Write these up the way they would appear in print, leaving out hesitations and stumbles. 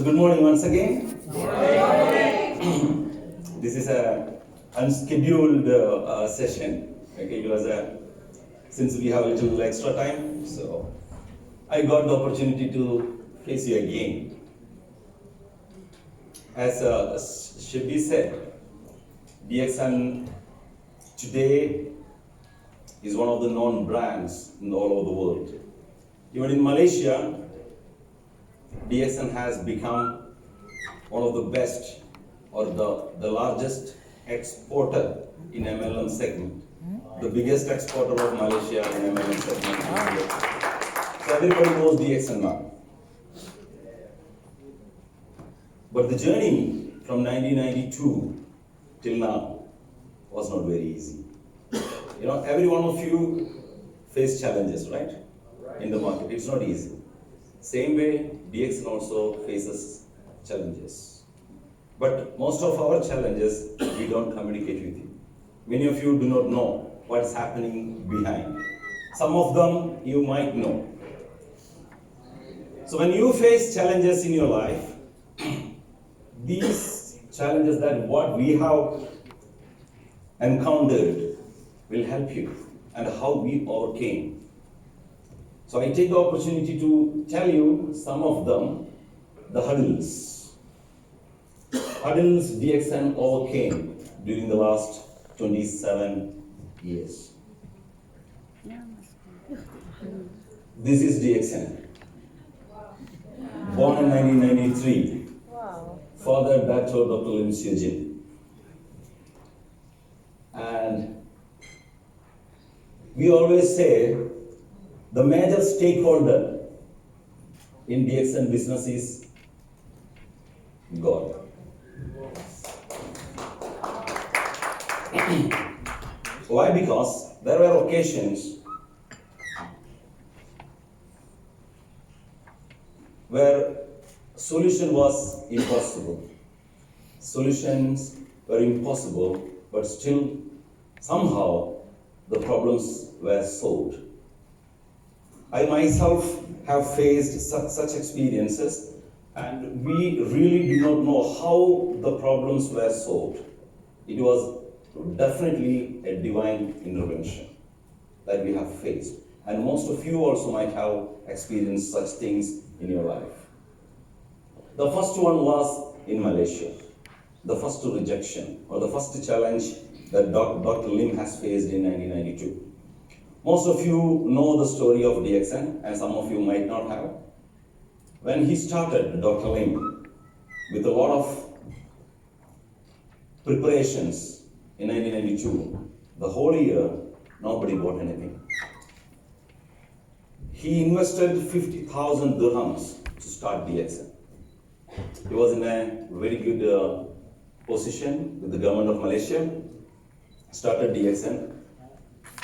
good morning once again. This is a unscheduled session. Okay, it was since we have a little extra time, so I got the opportunity to face you again. As Shibi said, DXN today is one of the known brands all over the world. Even in Malaysia, DXN has become one of the best or the largest exporter in MLM segment. The biggest exporter of Malaysia in MLM segment. So everybody knows DXN now. But the journey from 1992 till now was not very easy. You know, every one of you face challenges, right? In the market, it's not easy. Same way, DXN also faces challenges. But most of our challenges, we don't communicate with you. Many of you do not know what is happening behind. Some of them you might know. So when you face challenges in your life, these challenges that what we have encountered will help you and how we overcame. So I take the opportunity to tell you some of them, the hurdles. Hurdles DXN overcame during the last 27 years. This is DXN. Born in 1993. Wow. Father, Dr. Lim Jin. And we always say the major stakeholder in DXN business is God. Why? Because there were occasions where solution was impossible. Solutions were impossible, but still somehow the problems were solved. I myself have faced such experiences, and we really do not know how the problems were solved. It was definitely a divine intervention that we have faced. And most of you also might have experienced such things in your life. The first one was in Malaysia. The first rejection or the first challenge that Dr. Lim has faced in 1992. Most of you know the story of DXN, and some of you might not have. When he started, Dr. Lim, with a lot of preparations in 1992, the whole year, nobody bought anything. He invested 50,000 dirhams to start DXN. He was in a very good position with the government of Malaysia, started DXN.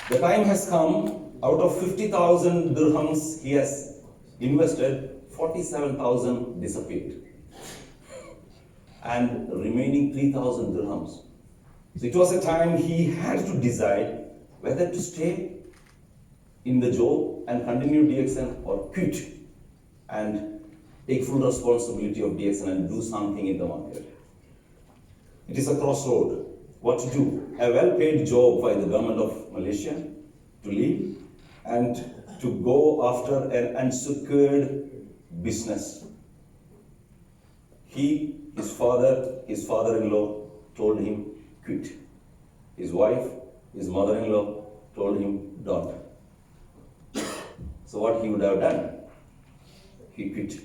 The time has come, out of 50,000 dirhams he has invested, 47,000 disappeared. And remaining 3,000 dirhams. So it was a time he had to decide whether to stay in the job and continue DXN or quit and take full responsibility of DXN and do something in the market. It is a crossroad. What to do? A well-paid job by the government of Malaysia to leave and to go after an unsecured business. His father-in-law told him, quit. His wife, his mother-in-law told him, don't. So what he would have done? He quit.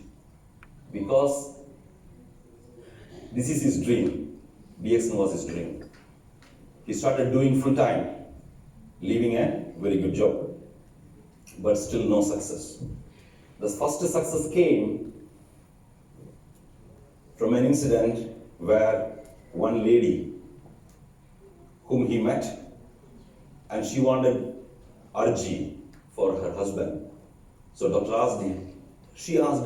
Because this is his dream. DXN was his dream. He started doing full-time, leaving a very good job, but still no success. The first success came from an incident where one lady whom he met, and she wanted RG for her husband. So she asked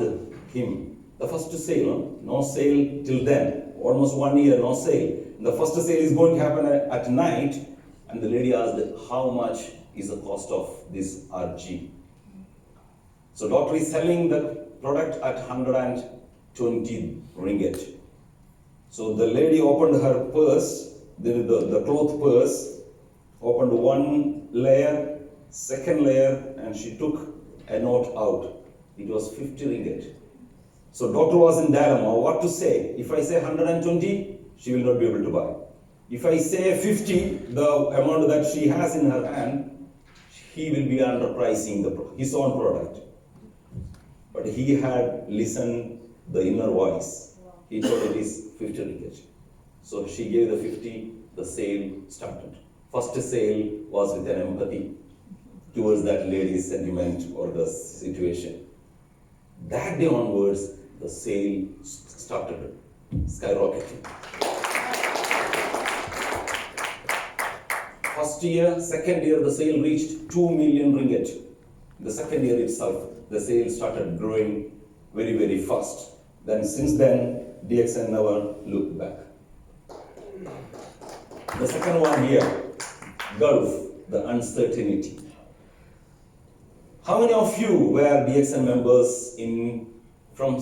him, the first sale, no sale till then, almost 1 year, no sale. The first sale is going to happen at night, and the lady asked, how much is the cost of this RG? So doctor is selling the product at 20 ringgit. So the lady opened her purse, the cloth purse, opened one layer, second layer, and she took a note out. It was 50 ringgit. So doctor was in dilemma what to say. If I say 120, she will not be able to buy. If I say 50, the amount that she has in her hand, he will be underpricing his own product. But he had listened the inner voice. He told it is 50 ringgit. So she gave the 50, the sale started. First sale was with an empathy towards that lady's sentiment or the situation. That day onwards, the sale started skyrocketing. First year, second year, the sale reached 2 million ringgit. The second year itself, the sale started growing very, very fast. Then since then, DXN never looked back. The second one here, Gulf, the uncertainty. How many of you were DXN members from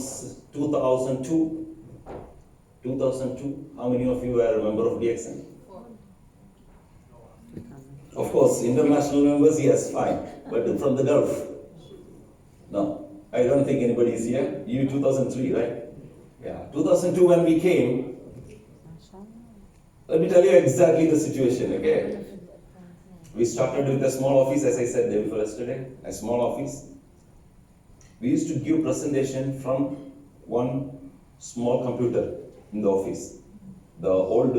2002? 2002, how many of you were a member of DXN? Of course, international members, yes, fine. But from the Gulf? No, I don't think anybody is here. You 2003, right? Yeah, 2002 when we came, let me tell you exactly the situation, okay? We started with a small office, as I said day before yesterday, a small office. We used to give presentation from one small computer in the office. The old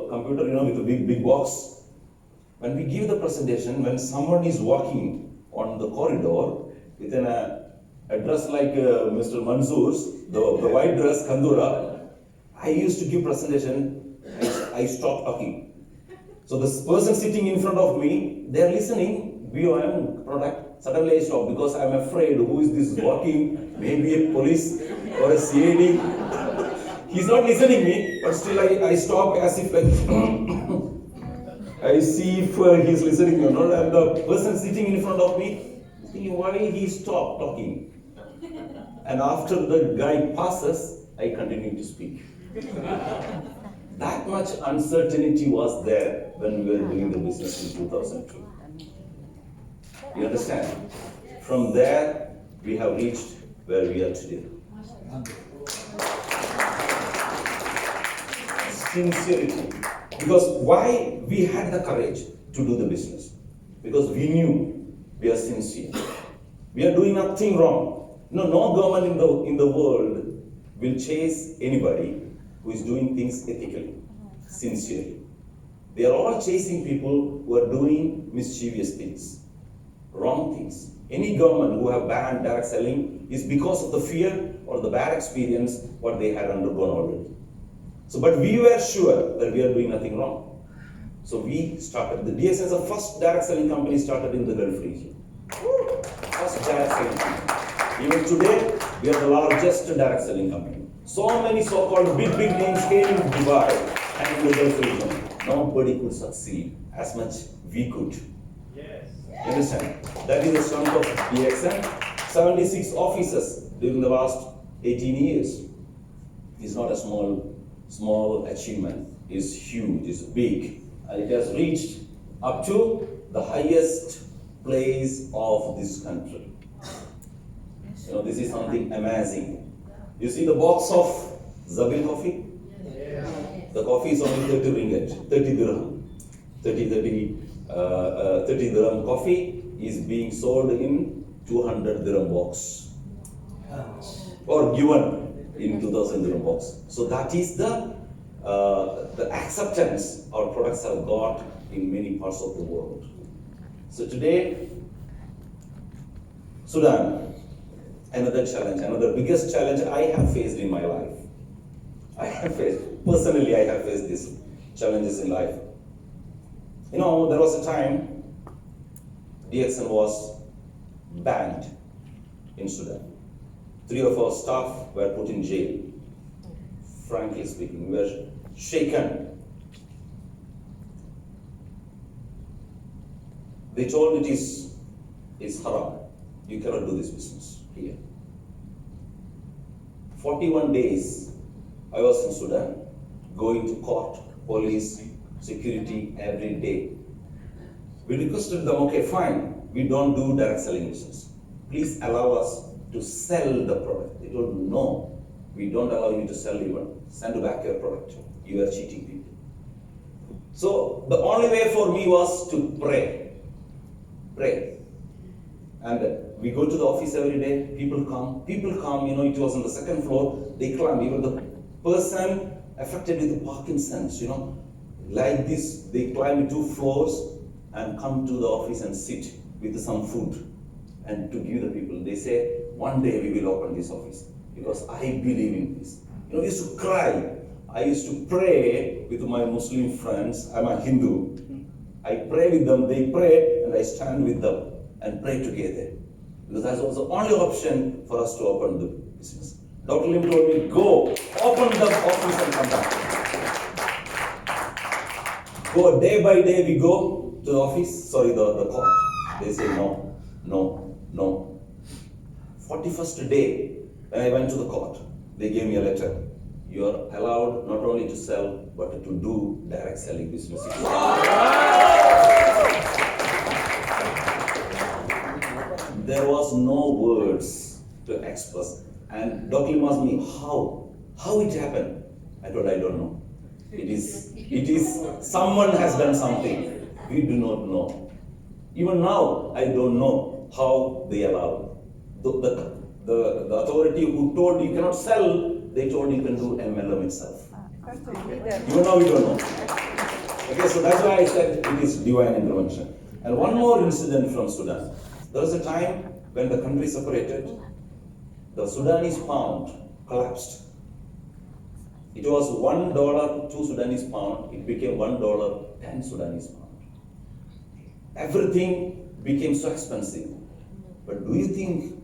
computer, with the big box. When we give the presentation, when someone is walking on the corridor with a dress like Mr. Manzoor's, the white dress, Kandura, I used to give presentation, I stopped talking. So this person sitting in front of me, they are listening, BOM product, suddenly I stop because I'm afraid who is this walking, maybe a police or a CAD. He's not listening me, but still I stop as if like, I see if he's listening or not, and the person sitting in front of me, thinking why he stopped talking. And after the guy passes, I continue to speak. That much uncertainty was there when we were doing the business in 2002. You understand? From there, we have reached where we are today. Sincerity. Because why we had the courage to do the business? Because we knew we are sincere. We are doing nothing wrong. No government in the world will chase anybody who is doing things ethically, sincerely. They are all chasing people who are doing mischievous things, wrong things. Any government who have banned direct selling is because of the fear or the bad experience what they had undergone already. So, but we were sure that we are doing nothing wrong. So we started. The DXN is the first direct selling company started in the Gulf region. First direct selling company. Even today, we are the largest direct selling company. So many so-called big names came in Dubai and in the Gulf region. Nobody could succeed as much we could. Yes. You understand? That is the strength of DXN. 76 offices during the last 18 years. It's not a small achievement. Is huge, is big, and it has reached up to the highest place of this country. This is something amazing. You see the box of Zabil coffee? Yeah. The coffee is only 30 ringgit, 30 dirham. 30 dirham coffee is being sold in 200 dirham box. Or given in 2000 dirham box. So that is the acceptance our products have got in many parts of the world. So today, Sudan, another challenge, another biggest challenge I have faced in my life. Personally, I have faced these challenges in life. There was a time DXN was banned in Sudan. 3 of our staff were put in jail. Frankly speaking, we were shaken. They told it's haram. You cannot do this business here. 41 days I was in Sudan, going to court, police, security every day. We requested them, okay, fine, we don't do direct selling business. Please allow us to sell the product. They told, no, we don't allow you to sell even. Send back your product. You are cheating people. So the only way for me was to pray. Pray. And we go to the office every day, people come, it was on the second floor, they climb, even the person affected with Parkinson's, like this, they climb 2 floors and come to the office and sit with some food and to give the people. They say, one day we will open this office because I believe in this. I used to cry. I used to pray with my Muslim friends. I'm a Hindu. I pray with them, they pray, and I stand with them and pray together. Because that was the only option for us to open the business. Dr. Lim told me, go, open the office and come back. Go day by day, we go to the office, the court. They say no, no, no. 41st day, when I went to the court, they gave me a letter. You are allowed not only to sell, but to do direct selling business. There was no words to express. And Dr. Lim asked me, how it happened? I told, I don't know. It is someone has done something. We do not know. Even now, I don't know how they allowed. The authority who told you cannot sell, they told you can do MLM itself. Even now we don't know. Okay, so that's why I said it is divine intervention. And one more incident from Sudan. There was a time when the country separated, the Sudanese pound collapsed. It was $1, 2 Sudanese pound, it became $1, 10 Sudanese pound. Everything became so expensive. But do you think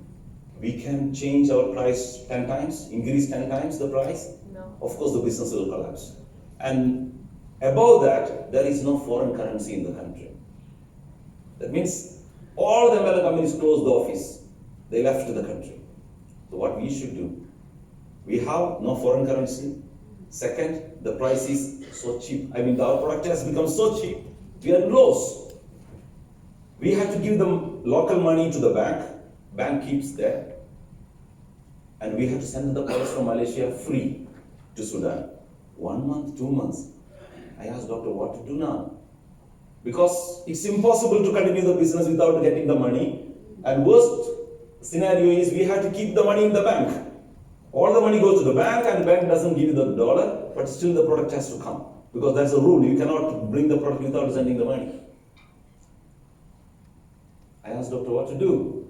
we can change our price 10 times, increase 10 times the price? No. Of course, the business will collapse. And above that, there is no foreign currency in the country. That means all the MLM companies closed the office. They left the country. So what we should do? We have no foreign currency. Second, the price is so cheap. Our product has become so cheap, we are lost. We have to give them local money to the bank. Bank keeps there. And we have to send the products from Malaysia free to Sudan. 1 month, 2 months. I asked doctor what to do now. Because it's impossible to continue the business without getting the money. And worst scenario is we have to keep the money in the bank. All the money goes to the bank and the bank doesn't give you the dollar, but still the product has to come. Because that's a rule, you cannot bring the product without sending the money. I asked doctor what to do.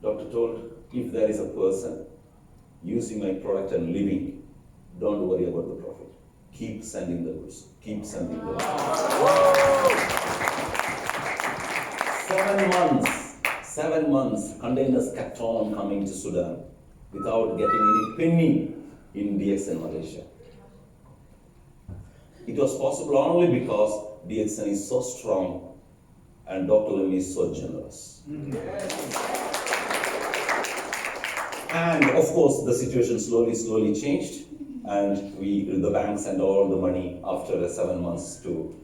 Doctor told, if there is a person using my product and living, don't worry about the profit. Keep sending the goods. Keep sending the goods. 7 months, containers kept on coming to Sudan without getting any penny in DXN Malaysia. It was possible only because DXN is so strong and Dr. Lim is so generous. And of course, the situation slowly changed, and the bank sent all the money after 7 months to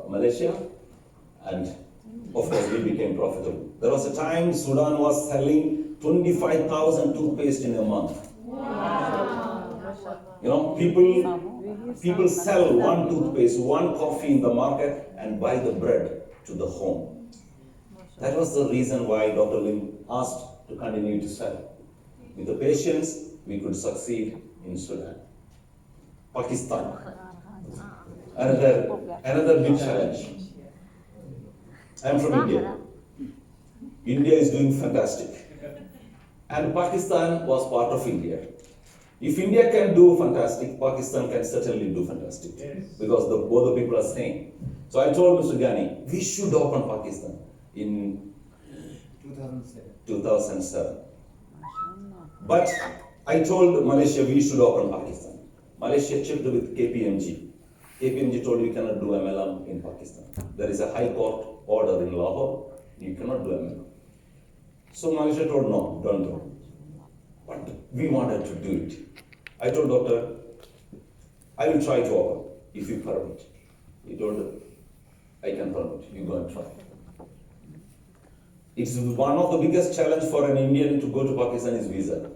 Malaysia, and of course, we became profitable. There was a time Sudan was selling 25,000 toothpaste in a month. Wow. People sell one toothpaste, one coffee in the market and buy the bread to the home. That was the reason why Dr. Lim asked to continue to sell. With the patience, we could succeed in Sudan. Pakistan, another big challenge. I'm from India. India is doing fantastic. And Pakistan was part of India. If India can do fantastic, Pakistan can certainly do fantastic. Yes. Because both the people are same. So I told Mr. Ghani, we should open Pakistan in 2007. But I told Malaysia we should open Pakistan. Malaysia checked with KPMG. KPMG told we cannot do MLM in Pakistan. There is a high court order in Lahore, you cannot do MLM. So Malaysia told no, don't do. but we wanted to do it. I told doctor, I will try to open if you permit. He told, I can permit, you go and try. It's one of the biggest challenge for an Indian to go to Pakistan is visa.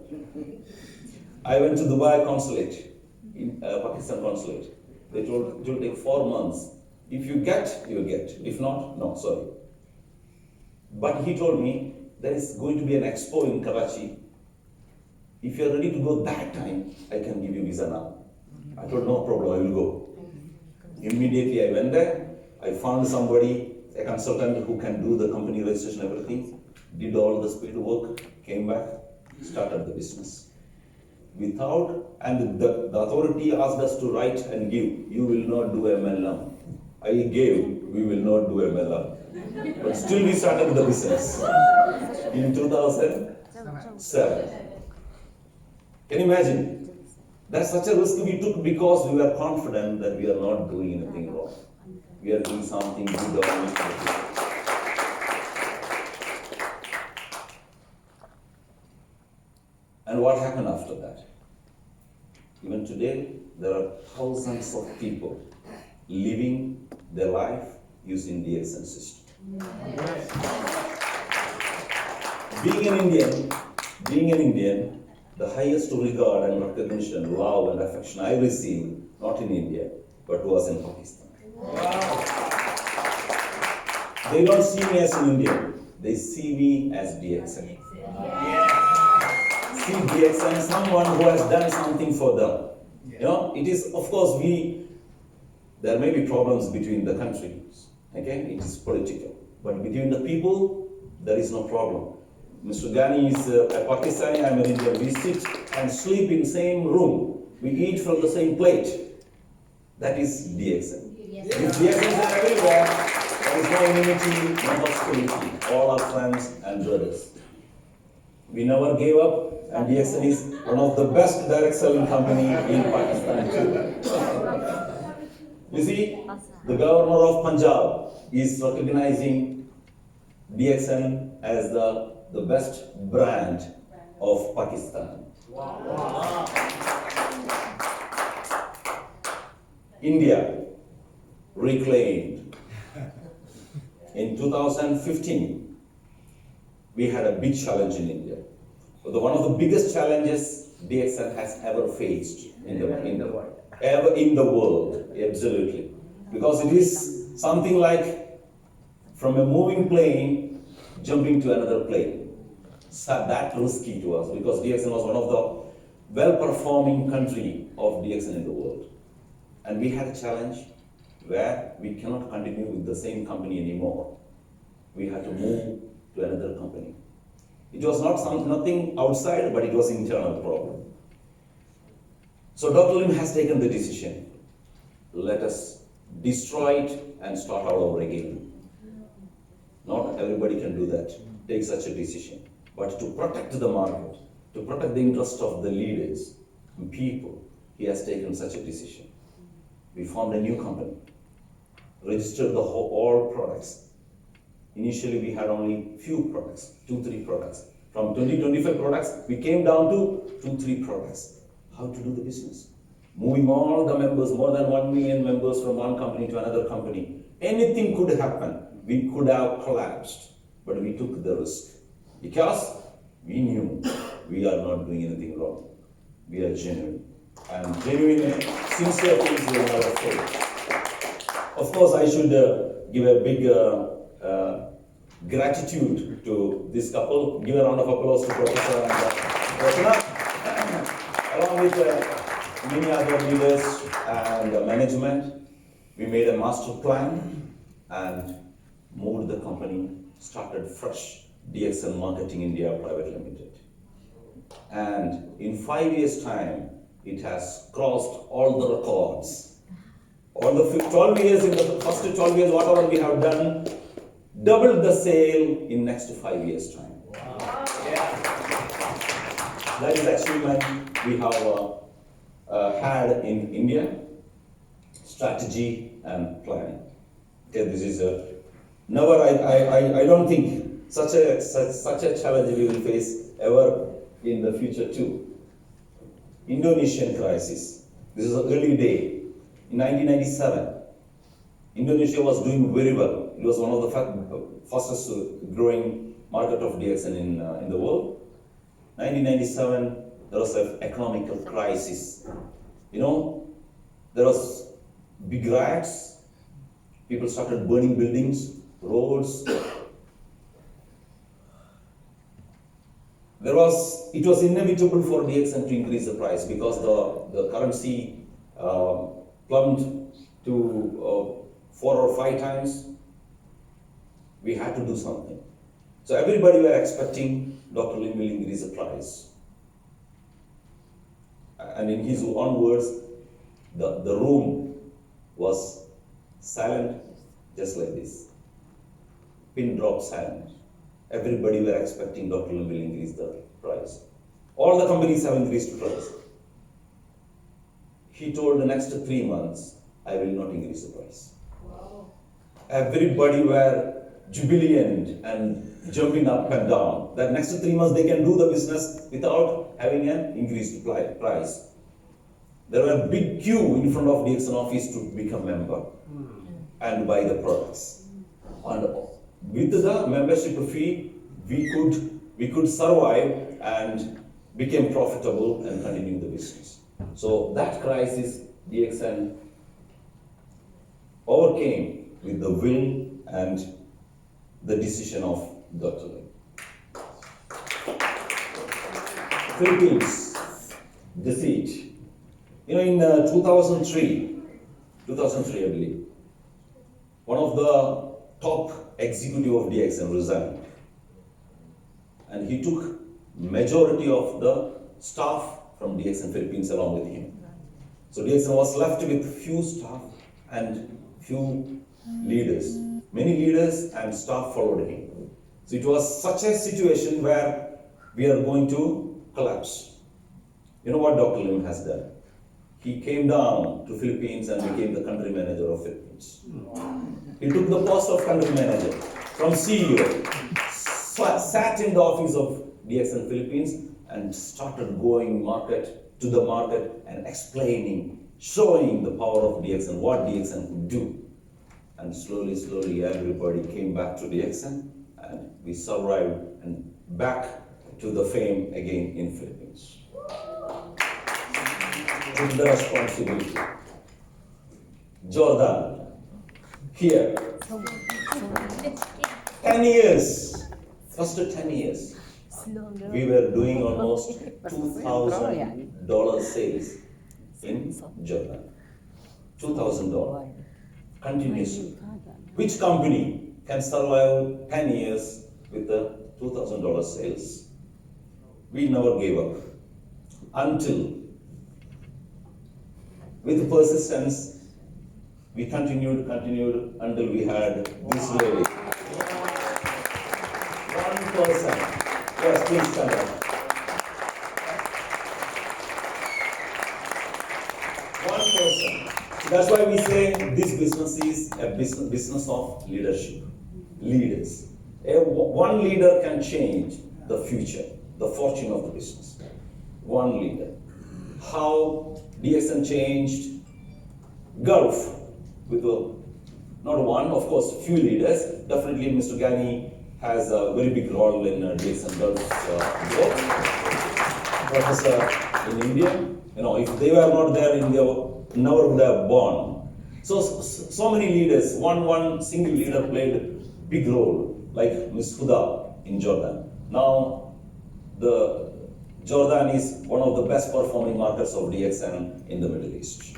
I went to Dubai consulate, in Pakistan consulate. They told it will take 4 months. If you get, you get. If not, no, sorry. But he told me there is going to be an expo in Karachi. If you are ready to go that time, I can give you visa now. I told no problem, I will go. Immediately I went there. I found somebody, a consultant who can do the company registration, everything. Did all the paperwork, came back, started the business. Without, and the authority asked us to write and give. You will not do MLM. I gave, we will not do MLM. But still we started the business in 2007. Can you imagine? That's such a risk we took because we were confident that we are not doing anything wrong. We are doing something good or anything. And what happened after that? Even today, there are thousands of people living their life using the DXN system. Being an Indian, the highest regard and recognition, love and affection I received, not in India, but was in Pakistan. They don't see me as an Indian, they see me as DXN. See DXN, someone who has done something for them. You know, it is, of course, there may be problems between the countries, okay? It is political. But between the people, there is no problem. Mr. Ghani is a Pakistani, I'm an Indian. We sit and sleep in the same room. We eat from the same plate. That is DXN. Yes. If DXN is everywhere, there is no enmity, no hostility. All are friends and brothers. We never gave up, and DXN is one of the best direct selling company in Pakistan too. You see, the governor of Punjab is recognizing DXN as the best brand of Pakistan. Wow. India reclaimed. In 2015, we had a big challenge in India. One of the biggest challenges DXN has ever faced in the world, absolutely. Because it is something like from a moving plane jumping to another plane. So that risky to us because DXN was one of the well-performing country of DXN in the world. And we had a challenge where we cannot continue with the same company anymore. We had to move to another company. It was nothing outside, but it was internal problem. So Dr. Lim has taken the decision. Let us destroy it and start all over again. Not everybody can do that, take such a decision. But to protect the market, to protect the interest of the leaders and people, he has taken such a decision. We formed a new company, registered all products. Initially, we had only few products, 2-3 products. From 20-25 products, we came down to 2-3 products. How to do the business? Moving all the members, more than 1 million members from one company to another company. Anything could happen. We could have collapsed, but we took the risk because we knew we are not doing anything wrong. We are genuine. And genuine, sincere things will never fail. Of course, I should give a big gratitude to this couple. Give a round of applause to Professor and Rachana, along with many other leaders and management. We made a master plan and moved the company, started fresh, DXN Marketing India Private Limited. And in 5 years' time, it has crossed all the records. All the 12 years, in the first 12 years, whatever we have done, doubled the sale in next 5 years' time. Wow. Yeah. That is achievement we have had in India, strategy and planning. Okay, this is I don't think such a challenge we will face ever in the future too. Indonesian crisis. This is an early day. In 1997, Indonesia was doing very well. It was one of the fastest growing market of DXN in the world. 1997, there was an economical crisis. There was big riots. People started burning buildings, roads. It was inevitable for DXN to increase the price because the currency plumbed to 4 or 5 times. We had to do something. So everybody were expecting Dr. Lim will increase the price. And in his own words, the room was silent, just like this. Pin drop silent. Everybody were expecting Dr. Lim will increase the price. All the companies have increased the price. He told the next 3 months, I will not increase the price. Wow. Everybody were jubilant and jumping up and down. That next 3 months they can do the business without having an increased price. There were a big queue in front of DXN office to become member and buy the products. And with the membership fee, we could survive and became profitable and continue the business. So that crisis, DXN overcame with the will and the decision of Dr. Lim. Philippines, defeat. In 2003, I believe, one of the top executive of DXN resigned. And he took majority of the staff from DXN Philippines along with him. So DXN was left with few staff and few leaders. Many leaders and staff followed him. So it was such a situation where we are going to collapse. You know what Dr. Lim has done? He came down to Philippines and became the country manager of Philippines. He took the post of country manager from CEO, sat in the office of DXN Philippines and started going to the market and explaining, showing the power of DXN, what DXN could do. And slowly everybody came back to DXN and we survived and back to the fame again in Philippines. Took the responsibility. Jordan, here, 10 years, first 10 years, we were doing almost $2,000 sales in Jordan. $2,000, continuously. Which company can survive 10 years with the $2,000 sales? We never gave up until, with persistence, we continued until we had this lady. One person. Yes, please stand up. One person. That's why we say this business is a business of leadership. Leaders. One leader can change the future, the fortune of the business. One leader. How DXN changed Gulf with not one, of course, few leaders. Definitely Mr. Ghani has a very big role in DXN Gulf growth. Professor in India, if they were not there, India never would have born. So many leaders, one single leader played big role, like Ms. Huda in Jordan. Now, Jordan is one of the best performing markets of DXN in the Middle East.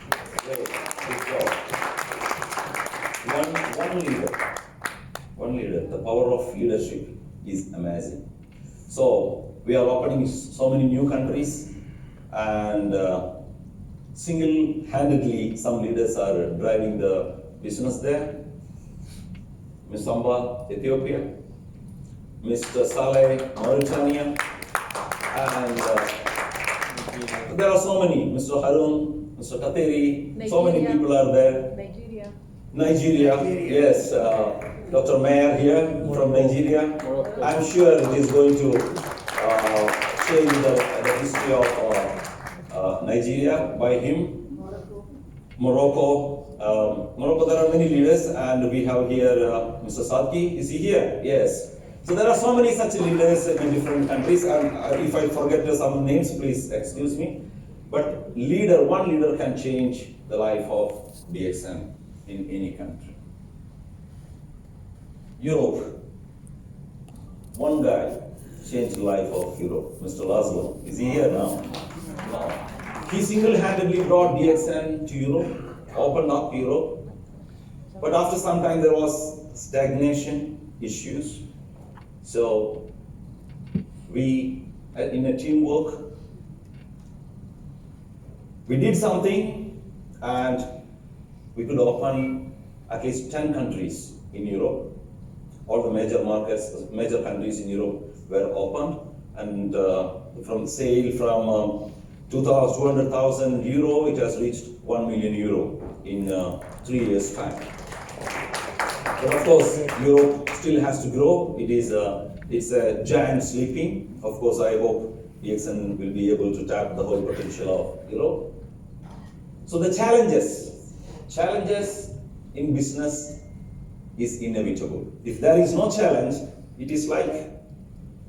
One leader, the power of leadership is amazing. So we are opening so many new countries and single-handedly some leaders are driving the business there. Ms. Samba, Ethiopia, Mr. Saleh, Mauritania, and there are so many, Mr. Harun, Mr. Kateri, Nigeria. So many people are there. Nigeria, yes, Dr. Mayer here from Nigeria. I'm sure he is going to change the history of Nigeria by him. Morocco, there are many leaders, and we have here Mr. Sadki. Is he here? Yes. So there are so many such leaders in different countries, and if I forget some names, please excuse me. But one leader can change the life of DXN in any country. Europe, one guy changed the life of Europe, Mr. Laszlo. Is he here now? No. He single-handedly brought DXN to Europe, opened up Europe. But after some time there was stagnation issues. So we, in a teamwork, we did something, and we could open at least 10 countries in Europe. All the major markets, major countries in Europe were opened, and from sale from 200,000 euro, it has reached 1 million euro in 3 years' time. But of course, Europe still has to grow. It's a giant sleeping. Of course, I hope DXN will be able to tap the whole potential of Europe. So the challenges in business is inevitable. If there is no challenge, it's like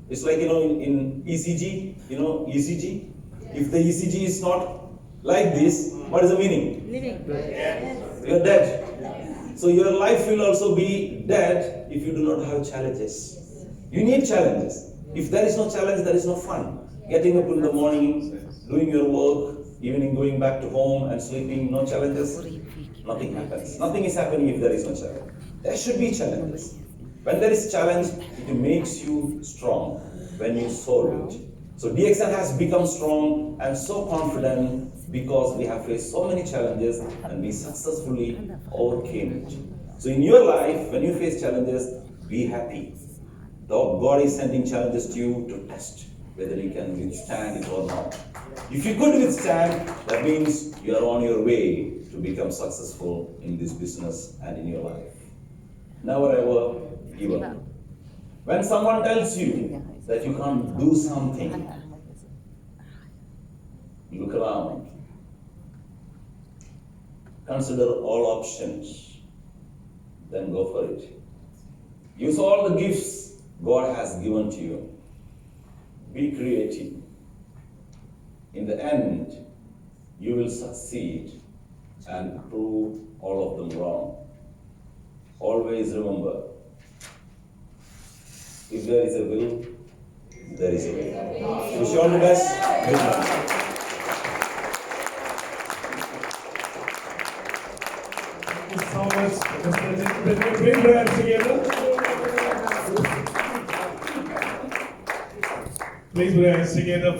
in ECG, ECG. If the ECG is not like this, what is the meaning? Living. You're dead. So your life will also be dead if you do not have challenges. You need challenges. If there is no challenge, there is no fun. Getting up in the morning, doing your work, evening going back to home and sleeping, no challenges, nothing happens. Nothing is happening if there is no challenge. There should be challenges. When there is challenge, it makes you strong when you solve it. So DXN has become strong and so confident because we have faced so many challenges and we successfully overcame it. So in your life, when you face challenges, be happy. God is sending challenges to you to test whether you can withstand it or not. If you could withstand, that means you are on your way to become successful in this business and in your life. Never ever give up. When someone tells you that you can't do something, look around. Consider all options, then go for it. Use all the gifts God has given to you. Be creative. In the end, you will succeed and prove all of them wrong. Always remember, if there is a will, there is a way. Wish you all the best. Good luck. Thank you so much, Mr. Jijith. Bring your hands together. Please put your hands together.